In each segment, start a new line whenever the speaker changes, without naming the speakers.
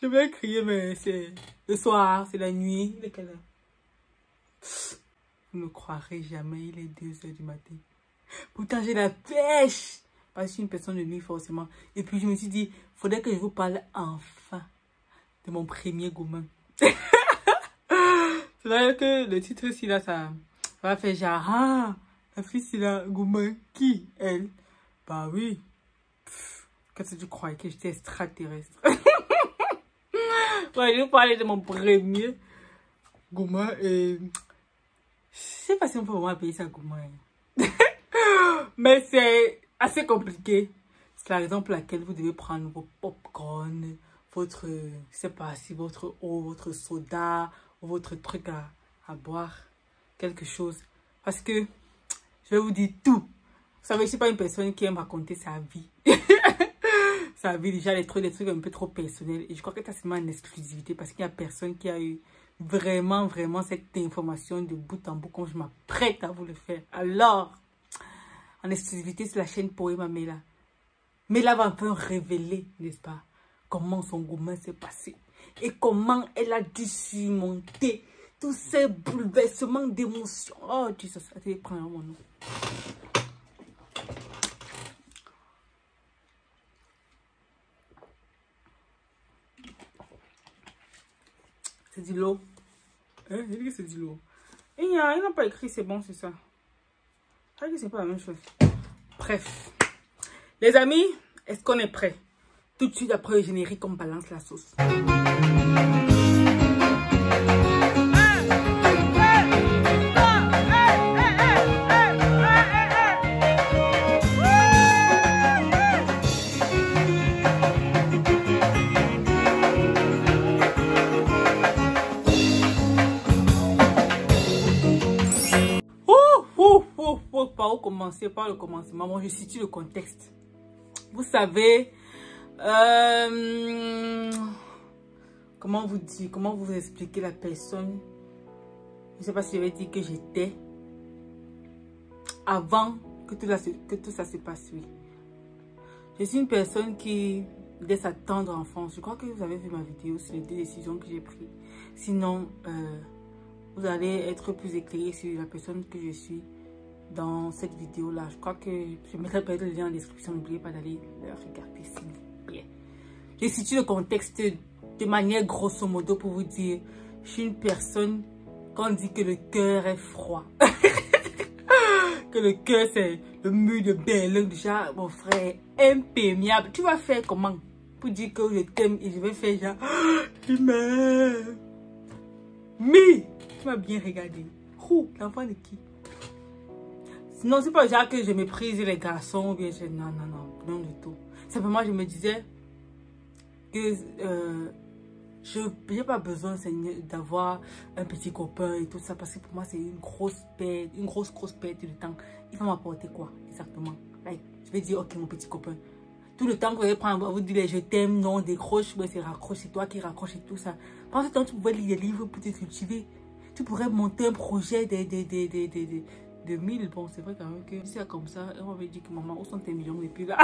Je vais crier, mais c'est le soir, c'est la nuit. Il est quelle heure? Vous ne croirez jamais, il est 2 h du matin. Pourtant, j'ai la pêche. Parce que je suis une personne de nuit, forcément. Et puis, je me suis dit, faudrait que je vous parle enfin de mon premier gourmand. C'est vrai que le titre ici, là, ça va faire genre, ah, la fille, c'est la gourmand. Qui? Elle? Bah oui. Qu'est-ce que tu croyais que j'étais extraterrestre? Ouais, je vais vous parler de mon premier gourmand et je sais pas si on peut vraiment appeler ça gourmand. Mais c'est assez compliqué. C'est la raison pour laquelle vous devez prendre vos popcorn, votre, je sais pas si votre eau, votre soda, ou votre truc à boire, quelque chose. Parce que je vais vous dire tout. Vous savez, je suis pas une personne qui aime raconter sa vie. Sa vie, déjà, des trucs un peu trop personnels. Et je crois que ça, c'est en exclusivité parce qu'il n'y a personne qui a eu vraiment cette information de bout en bout comme je m'apprête à vous le faire. Alors, en exclusivité sur la chaîne Poema Mela. Mela va un peu révéler, n'est-ce pas, comment son gourmand s'est passé. Et comment elle a dû surmonter tous ces bouleversements d'émotions. Oh, Jesus, attendez, prends mon nom. C'est du lot. Hein? J'ai dit que c'est du lot. Ils n'ont pas écrit c'est bon, c'est ça. Je que c'est pas la même chose. Bref. Les amis, est-ce qu'on est prêt? Tout de suite après le générique, on balance la sauce. Par où commencer? Par le commencement. Bon, je situe le contexte. Vous savez, comment vous dire, comment vous expliquer la personne? Je ne sais pas si je vais dire que j'étais avant que tout ça se passe, oui. Je suis une personne qui, dès sa tendre enfance, je crois que vous avez vu ma vidéo sur les 2 décisions que j'ai prises. Sinon, vous allez être plus éclairé sur la personne que je suis dans cette vidéo là. Je crois que je mettrai peut-être le lien en description. N'oubliez pas d'aller le regarder s'il vous plaît. Je situe le contexte de manière grosso modo pour vous dire, je suis une personne quand on dit que le cœur est froid. Que le cœur c'est le mur de Berlin. Déjà mon frère imperméable. Tu vas faire comment pour dire que je t'aime et je vais faire genre tu m'aimes. Mais tu m'as bien regardé. L'enfant de qui? Non, c'est pas genre que je méprise les garçons ou bien je... Non, du tout. Simplement, je me disais que je n'ai pas besoin d'avoir un petit copain et tout ça parce que pour moi, c'est une grosse perte, une grosse perte de temps. Il va m'apporter quoi exactement? Like, je vais dire, ok, mon petit copain. Tout le temps que vous allez prendre, vous dire je t'aime, non, décroche, ouais, c'est raccroche, c'est toi qui raccroche et tout ça. Pendant ce temps, tu pouvais lire des livres pour te cultiver. Tu pourrais monter un projet de 1000, bon, c'est vrai quand même que si c'est comme ça, on m'avait dit que maman, où sont tes millions et puis là.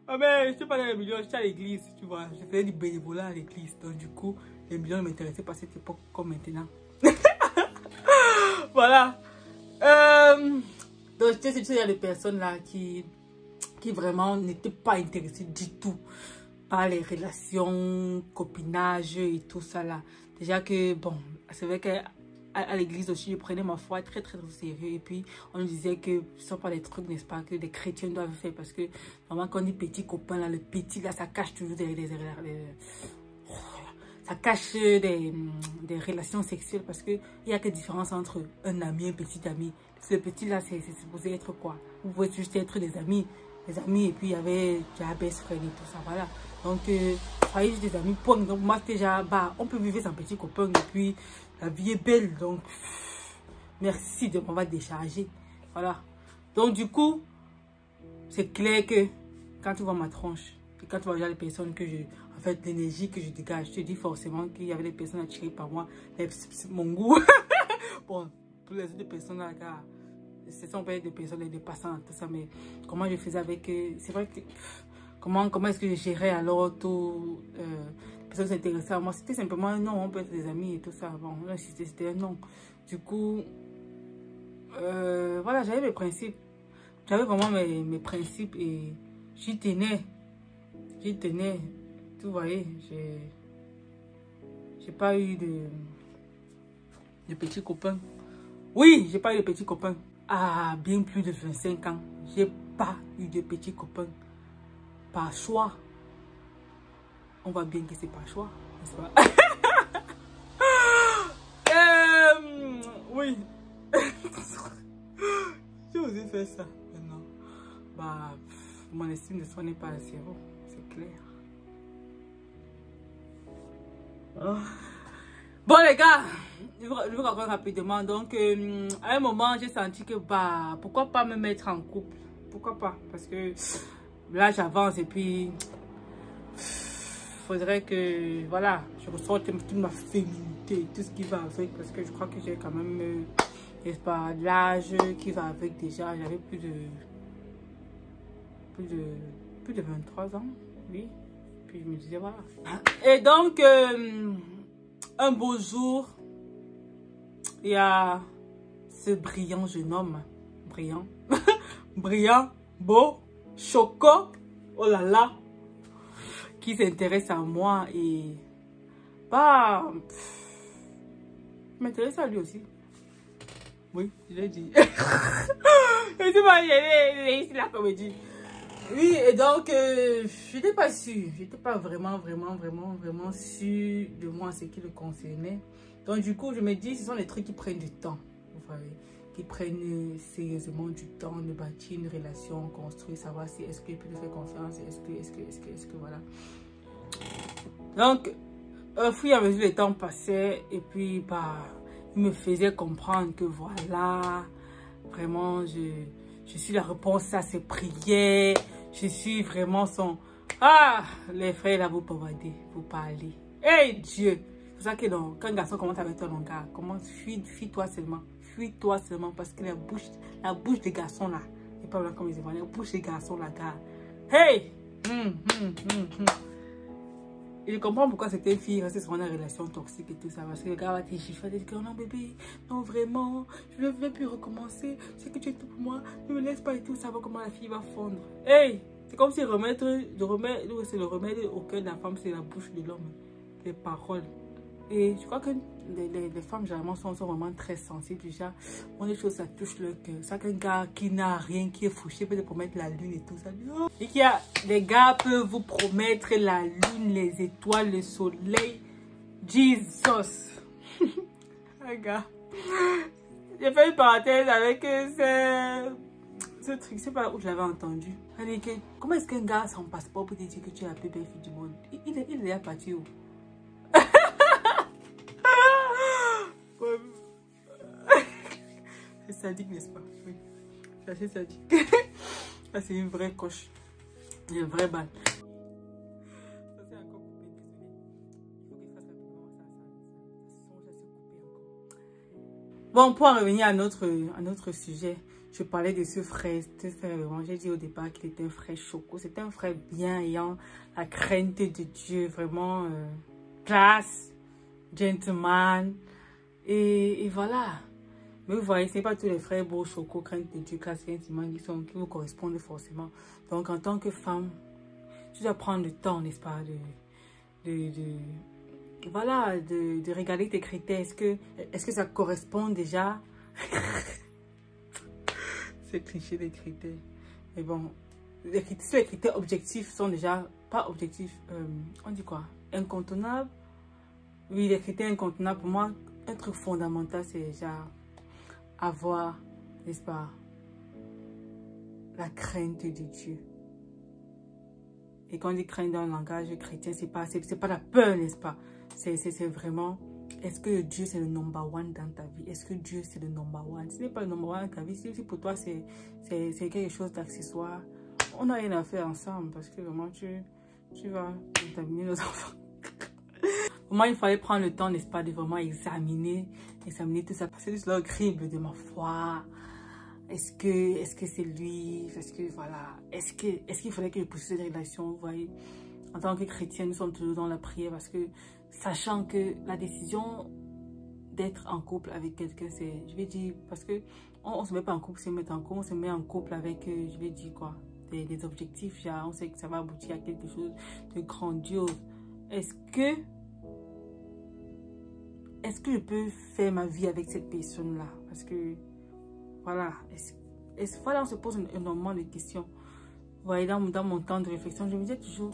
Ah mais je suis pas dans les millions, je suis à l'église, tu vois. Je faisais du bénévolat à l'église, donc du coup, les millions ne m'intéressaient pas à cette époque comme maintenant. Voilà. Donc, tu sais, il y a des personnes là qui vraiment n'étaient pas intéressées du tout par les relations, copinage et tout ça là. Déjà que, bon, c'est vrai que à l'église aussi, je prenais ma foi très au sérieux. Et puis, on nous disait que ce ne sont pas des trucs, n'est-ce pas, que des chrétiens doivent faire. Parce que, normalement, quand on dit petit copain, là, le petit, là, ça cache toujours ça cache des relations sexuelles. Parce qu'il n'y a que différence entre un ami et un petit ami. Le petit, là, c'est supposé être quoi? Vous pouvez juste être des amis. Des amis, et puis il y avait déjà best friend et tout ça, voilà. Donc, soyez juste des amis, point. Donc, moi, c'était déjà, bah, on peut vivre sans petit copain, et puis la vie est belle, donc, merci de m'avoir déchargé, voilà. Donc, du coup, c'est clair que quand tu vois ma tronche, et quand tu vois déjà les personnes que je, en fait, l'énergie que je dégage, je te dis forcément qu'il y avait des personnes attirées par moi, mon goût. Bon, pour les autres personnes là, ce sont pas des personnes, des passants, tout ça, mais comment je faisais avec eux, c'est vrai que comment est-ce que je gérais alors tout, les personnes s'intéressaient à moi. C'était simplement un non, on peut être des amis et tout ça. Bon, là, c'était un non. Du coup, voilà, j'avais mes principes. J'avais vraiment mes principes et j'y tenais. J'y tenais. Vous voyez, j'ai pas eu de petits copains. Oui, j'ai pas eu de petits copains. À bien plus de 25 ans, j'ai pas eu de petits copains. Par choix. On voit bien que c'est par choix, n'est-ce pas? Oui. J'ai osé faire ça maintenant. Bah, mon estime de soi n'est pas à zéro, c'est clair. Oh. Bon les gars, je vous raconte rapidement. Donc à un moment j'ai senti que bah pourquoi pas me mettre en couple, pourquoi pas, parce que là j'avance et puis faudrait que voilà je ressorte toute ma féminité, tout ce qui va avec, parce que je crois que j'ai quand même n'est-ce pas l'âge qui va avec. Déjà j'avais plus de 23 ans, oui, puis je me disais voilà. Et donc un beau jour, il y a ce brillant jeune homme, brillant, brillant, beau, choco, oh là là, qui s'intéresse à moi et bah, m'intéresse à lui aussi. Oui, je l'ai dit. C'est pas la comédie. Oui, et donc, je n'étais pas sûre. Je n'étais pas vraiment sûre de moi, ce qui le concernait. Donc, du coup, je me dis, ce sont des trucs qui prennent du temps. Vous voyez, qui prennent sérieusement du temps de bâtir une relation, construire, savoir si est-ce qu'il peut te faire confiance, est-ce que voilà. Donc, au fur et à mesure, le temps passait et puis, bah, il me faisait comprendre que voilà, vraiment, je suis la réponse à ses prières. Je suis vraiment son... Ah, les frères là, vous pavadez, vous parlez. Hey Dieu! C'est ça que donc, quand un garçon commence avec toi, mon gars, comment fuis-toi seulement. Fuis-toi seulement parce que la bouche des garçons là, c'est pas comme ils disent, la bouche des garçons là, gars. Hey! Et je comprends pourquoi c'était une fille restée sur une relation toxique et tout ça. Parce que le gars va te chiffrer, il dit que non bébé, non vraiment, je ne veux plus recommencer. C'est que tu es tout pour moi, ne me laisse pas et tout, ça va comment la fille va fondre. Hey, c'est comme si le remède au cœur de la femme, c'est la bouche de l'homme, les paroles. Et je crois que les femmes généralement sont vraiment très sensibles. Déjà, bon, les choses ça touche le cœur. Ça qu'un gars qui n'a rien, qui est fouché, peut te promettre la lune et tout ça. Et qu'il y a des gars peuvent vous promettre la lune, les étoiles, le soleil. Jesus. Un gars. J'ai fait une parenthèse avec ce truc. Je sais pas où je l'avais entendu. Comment est-ce qu'un gars a son passeport pour te dire que tu es la plus belle fille du monde? Il est déjà parti où? C'est sadique, n'est-ce pas? Oui, c'est assez sadique. Ça, c'est une vraie coche. Une vraie balle. Ça, c'est encore coupé, désolé. Il faut qu'il fasse rapidement. Ça songe à se couper encore. Bon, pour en revenir à notre sujet, je parlais de ce frère. J'ai dit au départ qu'il était un frère choco. C'était un frère bien ayant la crainte de Dieu, vraiment classe, gentleman. Et voilà. Mais vous voyez, ce n'est pas tous les frères beaux, choco, crainte de Dieu, classe, gentleman qui vous correspondent forcément. Donc, en tant que femme, tu dois prendre le temps, n'est-ce pas, voilà, de regarder tes critères. Est-ce que ça correspond déjà? C'est cliché des critères. Mais bon, les critères objectifs sont déjà pas objectifs. On dit quoi? Incontournables. Oui, les critères incontournables, pour moi, un truc fondamental, c'est déjà avoir, n'est-ce pas, la crainte de Dieu. Et quand on dit crainte dans le langage chrétien, c'est pas la peur, n'est-ce pas? C'est vraiment, est-ce que Dieu c'est le number one dans ta vie? Est-ce que Dieu c'est le number one? Ce n'est pas le number one dans ta vie, si pour toi c'est quelque chose d'accessoire, on n'a rien à faire ensemble parce que vraiment tu vas contaminer nos enfants. Pour moi, il fallait prendre le temps, n'est-ce pas, de vraiment examiner tout ça. Parce que c'est le crible de ma foi. est-ce que c'est lui? Est-ce que, voilà, est-ce qu'il fallait que je poursuive cette relation? Vous voyez, en tant que chrétienne, nous sommes toujours dans la prière parce que, sachant que la décision d'être en couple avec quelqu'un, c'est, je vais dire, parce que on ne se met pas en couple, se mettre en couple, on se met en couple avec, je vais dire quoi, des objectifs, genre, on sait que ça va aboutir à quelque chose de grandiose. Est-ce que je peux faire ma vie avec cette personne-là? Parce que, voilà, voilà, on se pose énormément de questions. Vous voyez, dans mon temps de réflexion, je me disais toujours,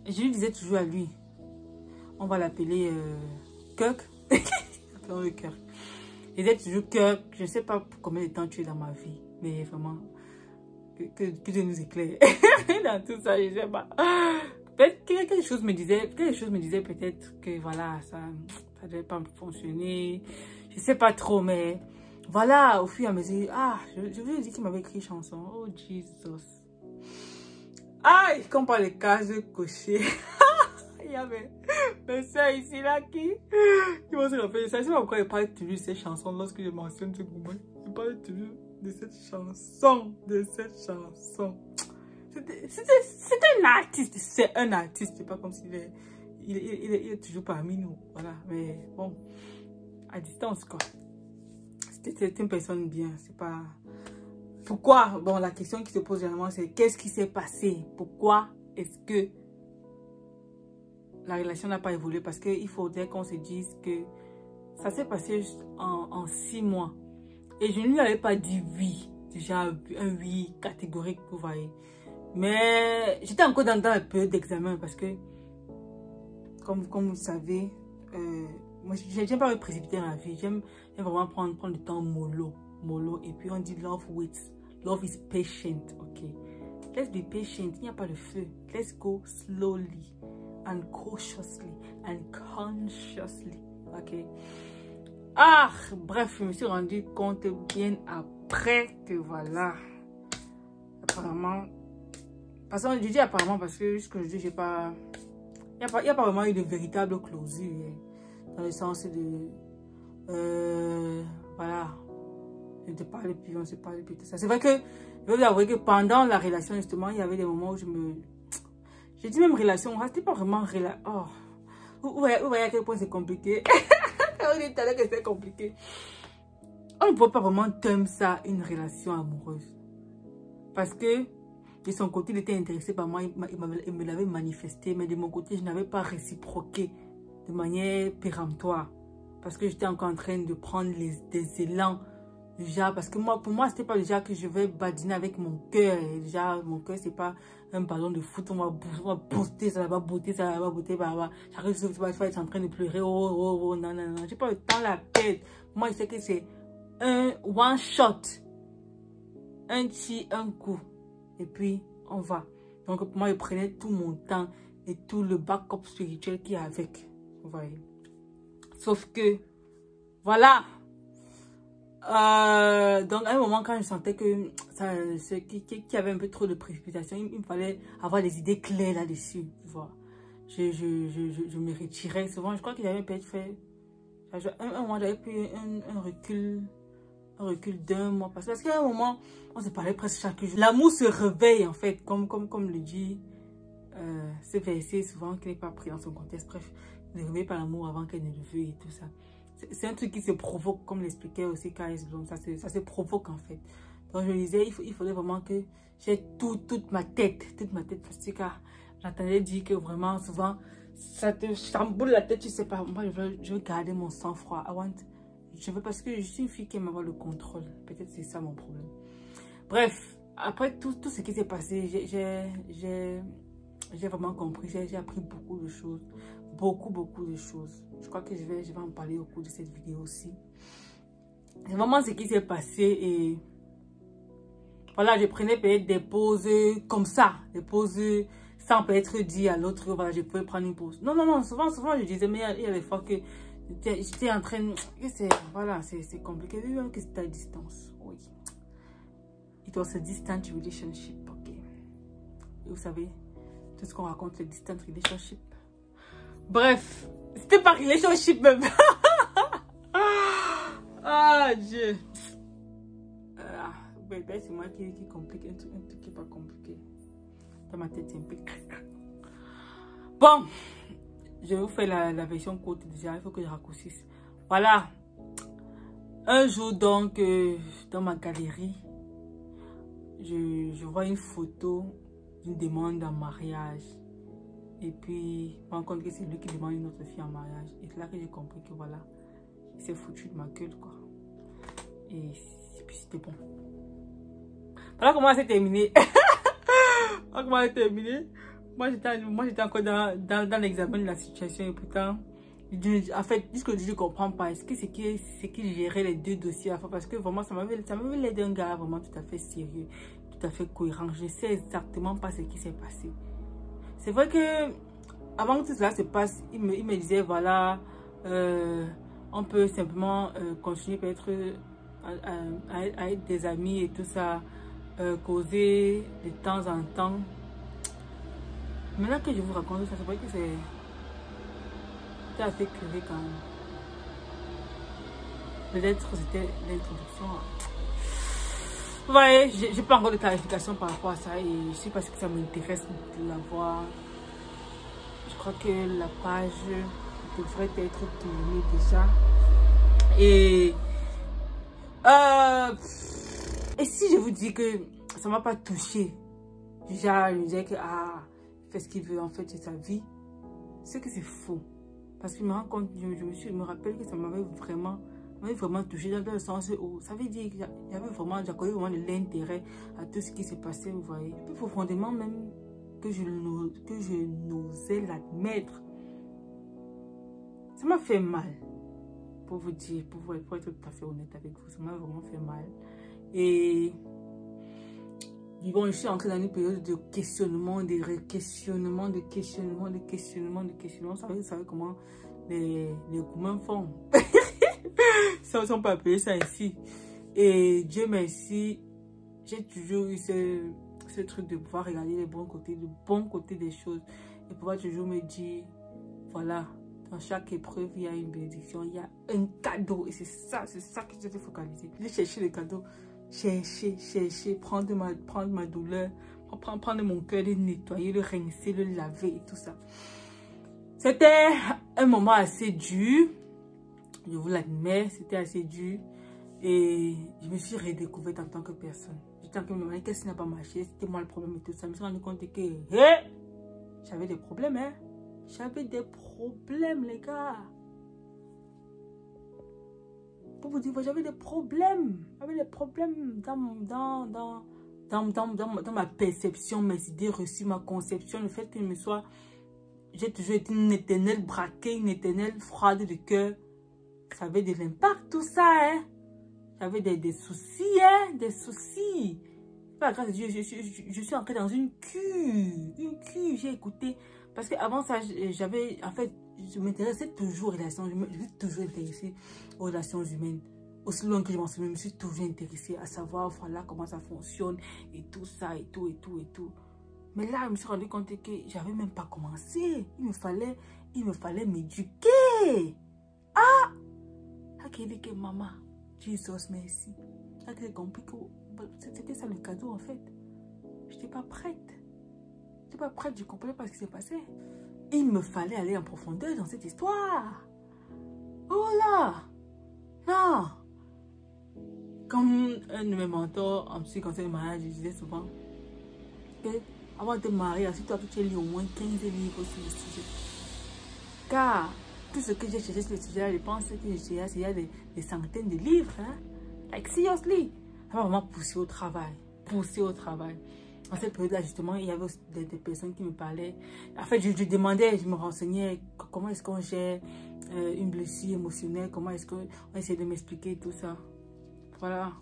je lui disais toujours à lui, on va l'appeler Kirk. Appelons le Kirk. Je disais toujours Kirk, je ne sais pas pour combien de temps tu es dans ma vie, mais vraiment, que Dieu nous éclaire. Dans tout ça, je ne sais pas. Peut-être quelque chose me disait peut-être que voilà, ça ne devait pas fonctionner. Je ne sais pas trop, mais voilà, au fur et à mesure, je vous ai dit qu'il m'avait écrit une chanson. Oh, Jesus. Quand on parle de cases cochées, il y avait mes soeurs ici, là, qui vont se rappeler ça. Je ne sais pas pourquoi il parle toujours de cette chanson lorsque je mentionne ce groupe. Il parle toujours de cette chanson, C'est un artiste, c'est pas comme s'il est, il est toujours parmi nous, voilà, mais bon, à distance, quoi. C'était une personne bien, c'est pas... Pourquoi? Bon, la question qui se pose généralement, c'est qu'est-ce qui s'est passé? Pourquoi est-ce que la relation n'a pas évolué? Parce qu'il faudrait qu'on se dise que ça s'est passé juste en 6 mois. Et je ne lui avais pas dit oui, déjà un oui catégorique, vous voyez. Mais j'étais encore dans la période d'examen parce que, comme vous le savez, moi, j'aime pas me précipiter dans la vie. J'aime vraiment prendre le temps mollo. Et puis on dit love waits. Love is patient, ok? Let's be patient. Il n'y a pas de feu. Let's go slowly and cautiously and consciously, ok? Bref, je me suis rendu compte bien après que voilà, apparemment, parce que je dis apparemment parce que jusqu'aujourd'hui, j'ai pas, il n'y a pas vraiment eu de véritable closure, dans le sens de, voilà, je ne te parle plus, on ne se parle plus, tout ça. C'est vrai que, je vais vous avouer que pendant la relation, justement, il y avait des moments où j'ai dit même relation, c'était pas vraiment relation, vous voyez à quel point c'est compliqué. On dit tout à l'heure que c'est compliqué. On ne peut pas vraiment terme ça une relation amoureuse. Parce que de son côté, il était intéressé par moi, il me l'avait manifesté, mais de mon côté, je n'avais pas réciproqué de manière péremptoire. Parce que j'étais encore en train de prendre des élans. Déjà, parce que pour moi, c'était pas déjà que je vais badiner avec mon cœur. Déjà, mon cœur, c'est pas un ballon de foot. On va booster, ça va booter, j'arrive sur le être en train de pleurer. Oh, non. J'ai pas le temps, la tête. Moi, je sais que c'est un one shot. Un coup. Et puis, on va. Donc, pour moi, je prenais tout mon temps et tout le backup spirituel qu'il y a avec. Vous voyez. Sauf que, voilà. Donc, à un moment, quand je sentais que qu'il y avait un peu trop de précipitation, il me fallait avoir des idées claires là-dessus. Tu vois. Je me retirais souvent. Je crois qu'il avait peut-être fait un mois, j'avais pris un recul d'1 mois. Parce qu'à un moment, on se parlait presque chaque jour. L'amour se réveille, en fait, comme le dit ce verset, souvent qui n'est pas pris dans son contexte. Bref, ne réveille pas l'amour avant qu'elle ne le veuille et tout ça. C'est un truc qui se provoque, comme l'expliquait aussi K.S. Blum. Ça se provoque, en fait. Donc, je disais, il faudrait vraiment que j'ai toute ma tête. Parce que j'entendais dire que vraiment, souvent, ça te chamboule la tête, tu sais pas. Moi, je veux garder mon sang-froid. Je veux, parce que je suis une fille qui aime avoir le contrôle. Peut-être c'est ça mon problème. Bref, après tout ce qui s'est passé, j'ai vraiment compris. J'ai appris beaucoup de choses. Beaucoup de choses. Je crois que je vais en parler au cours de cette vidéo aussi. C'est vraiment ce qui s'est passé et voilà, je prenais peut-être des pauses comme ça, des pauses sans peut-être dire à l'autre, voilà, je pouvais prendre une pause. Non, souvent je disais, mais il y a des fois que j'étais en train de... Voilà, c'est compliqué, même que c'était à distance, oui. It was a distant relationship, ok. Et vous savez, tout ce qu'on raconte, c'est distant relationship. Bref, c'était pas relationship même. Dieu. fait. C'est moi qui complique un truc qui n'est pas compliqué. Dans ma tête, c'est un peu... Bon, je vais vous faire la version courte déjà. Il faut que je raccourcisse. Voilà. Un jour, donc, dans ma galerie, je vois une photo d'une demande en mariage. Et puis, je me rends compte que c'est lui qui demande une autre fille en mariage. Et c'est là que j'ai compris que voilà, il s'est foutu de ma gueule, quoi. Et puis, c'était bon. Voilà comment ça s'est terminé. Voilà comment ça s'est terminé. Moi, j'étais encore dans l'examen de la situation. Et pourtant, en fait, jusqu'au je ne comprends pas. Est-ce que c'est qui gérait les deux dossiers à la fois? Parce que vraiment, ça m'avait l'air d'un gars vraiment tout à fait sérieux, tout à fait cohérent. Je ne sais exactement pas ce qui s'est passé. C'est vrai que avant que tout cela se passe, il me disait voilà, on peut simplement continuer peut-être à être des amis et tout ça, causer de temps en temps. Maintenant que je vous raconte ça, c'est vrai que c'est assez curieux quand même. Peut-être que c'était l'introduction. Vous voyez, j'ai pas encore de clarification par rapport à ça et je sais pas si ça m'intéresse de la voir. Je crois que la page devrait être tournée déjà. Et si je vous dis que ça m'a pas touché, déjà je me disais que il fait ce qu'il veut en fait, c'est sa vie. C'est que c'est faux. Parce que je me rends compte, je me rappelle que ça m'avait vraiment touché dans le sens où ça veut dire que j'accordais vraiment de l'intérêt à tout ce qui s'est passé, vous voyez. Plus profondément même que je n'osais l'admettre. Ça m'a fait mal, pour vous dire, pour être tout à fait honnête avec vous, ça m'a vraiment fait mal. Et bon, je suis entrée dans une période de questionnement, de questionnement. Vous savez comment les communs font. Ça, on ne peut pas appeler ça ici. Et Dieu merci, j'ai toujours eu ce truc de pouvoir regarder le bon côté des choses. Et pouvoir toujours me dire, voilà, dans chaque épreuve, il y a une bénédiction, il y a un cadeau. Et c'est ça que j'étais focalisée. J'ai cherché le cadeau. Chercher, prendre ma douleur, prendre mon cœur, le nettoyer, le rincer, le laver et tout ça. C'était un moment assez dur, je vous l'admets, c'était assez dur et je me suis redécouverte en tant que personne. J'étais en train de me demander qu'est-ce qui n'a pas marché, c'était moi le problème et tout ça. Je me suis rendu compte que j'avais des problèmes, hein. J'avais des problèmes, les gars. Pour vous dire, j'avais des problèmes. J'avais des problèmes dans ma perception, mes idées reçues, ma conception, le fait que j'ai toujours été une éternelle braquée, une éternelle froide de cœur. Ça avait de l'impact, tout ça, hein. J'avais des soucis, hein, des soucis. Par la grâce de Dieu, je suis entrée dans une cure, j'ai écouté. Parce qu'avant ça, en fait, je m'intéressais toujours aux relations, je me suis toujours intéressée aux relations humaines. Aussi loin que je m'en souviens, je me suis toujours intéressée à savoir, voilà, comment ça fonctionne, et tout ça, et tout. Mais là, je me suis rendu compte que j'avais même pas commencé. Il me fallait m'éduquer. Ah! J'ai dit que maman, Jesus merci. J'ai compris que c'était ça le cadeau en fait. Je n'étais pas prête. Je n'étais pas prête, je ne comprenais pas ce qui s'est passé. Il me fallait aller en profondeur dans cette histoire. Oh là! Non! Comme un de mes mentors en psy conseil de mariage, je disais souvent que avant de te marier, assure-toi que tu as lu au moins 15 livres sur le sujet. Car tout ce que j'ai cherché sur le sujet, je pense que il y a des centaines de livres. Hein? Like, seriously. Ça m'a vraiment poussé au travail. En cette période-là, justement, il y avait des personnes qui me parlaient. En fait, je demandais, je me renseignais comment est-ce qu'on gère une blessure émotionnelle, comment est-ce qu'on essaie de m'expliquer tout ça. Voilà.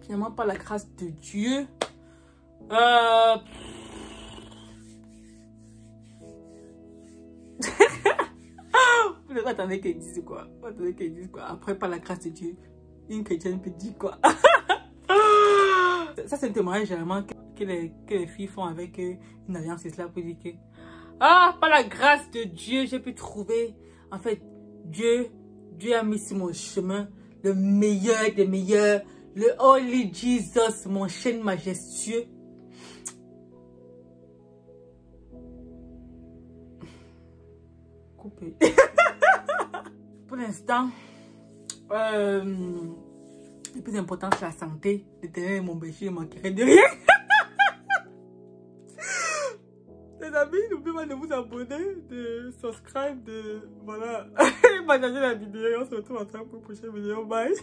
Finalement, par la grâce de Dieu, vous attendez qu'elle dise quoi? Vous attendez qu'elle dise quoi? Après, par la grâce de Dieu, une chrétienne peut dire quoi? Ça, c'est un témoignage généralement que les filles font avec une alliance islam pour dire que par la grâce de Dieu, j'ai pu trouver, en fait, Dieu a mis sur mon chemin le meilleur des meilleurs, le Holy Jesus, mon chêne majestueux. Coupé. Pour l'instant, le plus important, c'est la santé. L'éternel est mon berger, je ne manquerai de rien. Les amis, n'oubliez pas de vous abonner, de subscribe, de... Voilà. Partager la vidéo. On se retrouve ensemble pour une prochaine vidéo. Bye.